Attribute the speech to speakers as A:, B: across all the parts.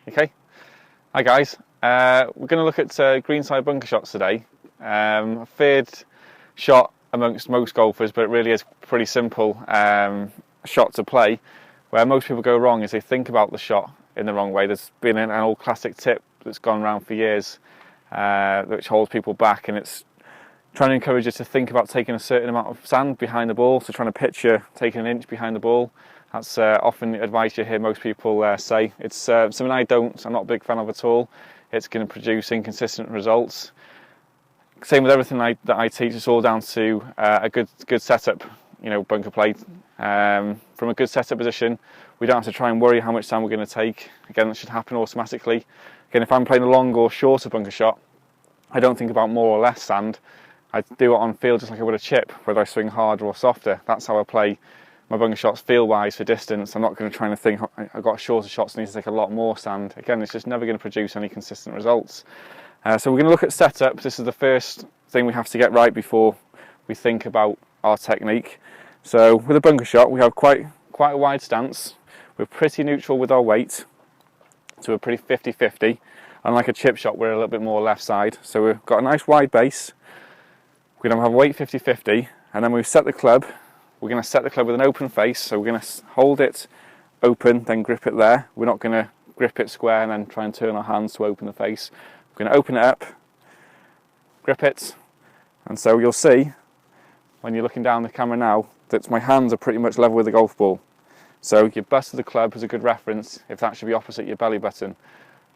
A: Okay. Hi guys. We're going to look at greenside bunker shots today. A feared shot amongst most golfers, but it really is pretty simple shot to play. Where most people go wrong is they think about the shot in the wrong way. There's been an old classic tip that's gone around for years, which holds people back, and it's trying to encourage you to think about taking a certain amount of sand behind the ball. So trying to picture taking an inch behind the ball. That's often advice you hear most people say. It's something I'm not a big fan of at all. It's going to produce inconsistent results. Same with everything that I teach. It's all down to a good setup. Bunker play. From a good setup position, we don't have to try and worry how much sand we're going to take. Again, that should happen automatically. Again, if I'm playing a long or shorter bunker shot, I don't think about more or less sand. I do it on field just like I would a chip, whether I swing harder or softer. That's how I play my bunker shots field-wise for distance. I'm not going to try and think I've got shorter shots, I need to take a lot more sand. Again, it's just never going to produce any consistent results. So we're going to look at setup. This is the first thing we have to get right before we think about our technique. So with a bunker shot, we have quite a wide stance. We're pretty neutral with our weight, so we're pretty 50-50. Unlike a chip shot, we're a little bit more left side. So we've got a nice wide base. We're going to have weight 50-50, and then we set the club. We're going to set the club with an open face, so we're going to hold it open, then grip it there. We're not going to grip it square and then try and turn our hands to open the face. We're going to open it up, grip it, and so you'll see, when you're looking down the camera now, that my hands are pretty much level with the golf ball. So your butt of the club is a good reference, if that should be opposite your belly button.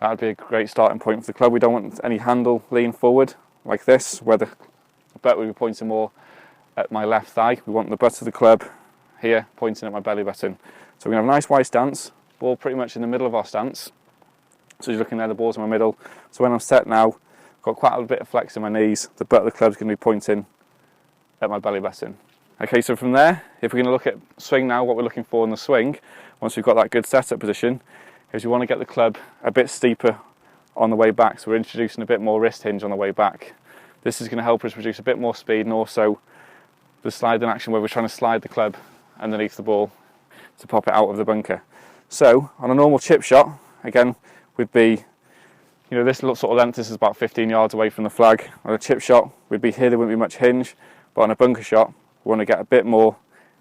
A: That would be a great starting point for the club. We don't want any handle lean forward, like this, where the butt would be pointing more at my left thigh. We want the butt of the club here pointing at my belly button. So we're going to have a nice wide stance, ball pretty much in the middle of our stance. So you're looking there, the ball's in my middle. So when I'm set now, I've got quite a bit of flex in my knees. The butt of the club's going to be pointing at my belly button. Okay, so from there, if we're going to look at swing now, what we're looking for in the swing, once we've got that good setup position, is we want to get the club a bit steeper on the way back. So we're introducing a bit more wrist hinge on the way back. This is going to help us produce a bit more speed, and also the sliding action where we're trying to slide the club underneath the ball to pop it out of the bunker. So on a normal chip shot, again, would be, this sort of length, this is about 15 yards away from the flag. On a chip shot, we'd be here, there wouldn't be much hinge, but on a bunker shot, we want to get a bit more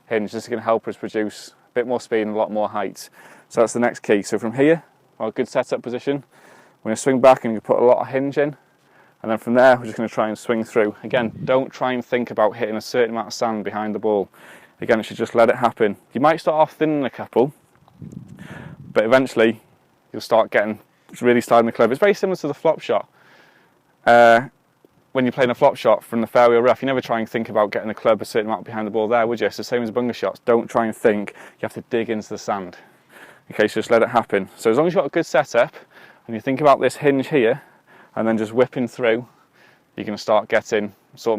A: hinge. This is going to help us produce a bit more speed and a lot more height. So that's the next key. So from here, our good setup position, we're going to swing back and you put a lot of hinge in. And then from there, we're just going to try and swing through. Again, don't try and think about hitting a certain amount of sand behind the ball. Again, you should just let it happen. You might start off thinning a couple, but eventually you'll start getting really sliding the club. It's very similar to the flop shot. When you're playing a flop shot from the fairway or rough, you never try and think about getting the club a certain amount behind the ball there, would you? It's the same as bunker shots. Don't try and think you have to dig into the sand. Okay, so just let it happen. So as long as you've got a good setup and you think about this hinge here, and then just whipping through, you're going to start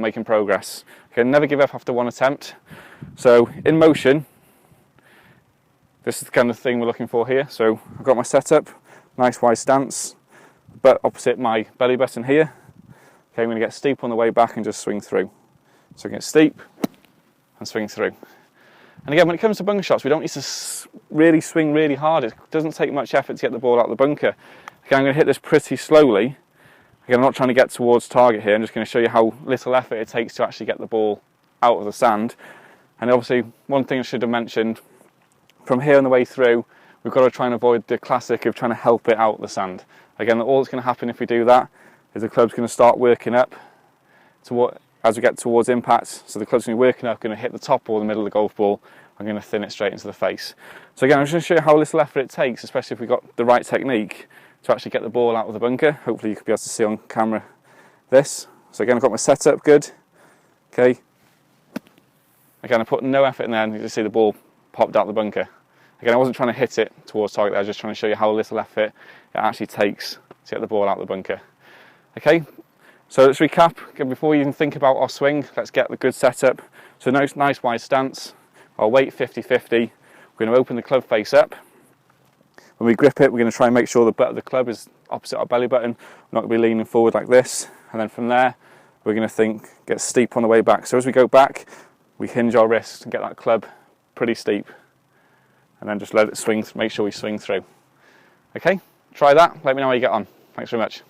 A: making progress. Okay, never give up after one attempt. So in motion, this is the kind of thing we're looking for here. So I've got my setup, nice wide stance, but opposite my belly button here. Okay, I'm going to get steep on the way back and just swing through. So get steep and swing through. And again, when it comes to bunker shots, we don't need to really swing really hard. It doesn't take much effort to get the ball out of the bunker. Okay, I'm going to hit this pretty slowly. Again, I'm not trying to get towards target here. I'm just going to show you how little effort it takes to actually get the ball out of the sand. And obviously, one thing I should have mentioned, from here on the way through, we've got to try and avoid the classic of trying to help it out of the sand. Again, all that's going to happen if we do that is the club's going to start working up as we get towards impact. So the club's going to be working up, going to hit the top or the middle of the golf ball. I'm going to thin it straight into the face. So again, I'm just going to show you how little effort it takes, especially if we've got the right technique, to actually get the ball out of the bunker. Hopefully you could be able to see on camera this. So again, I've got my setup good. Okay. Again, I put no effort in there and you can see the ball popped out the bunker. Again, I wasn't trying to hit it towards target, I was just trying to show you how little effort it actually takes to get the ball out of the bunker. Okay, so let's recap. Again, before you even think about our swing, let's get the good setup. So nice wide stance, our weight 50-50. We're going to open the club face up. When we grip it, we're going to try and make sure the butt of the club is opposite our belly button. We're not going to be leaning forward like this. And then from there, we're going to get steep on the way back. So as we go back, we hinge our wrists and get that club pretty steep. And then just let it swing, make sure we swing through. Okay, try that. Let me know how you get on. Thanks very much.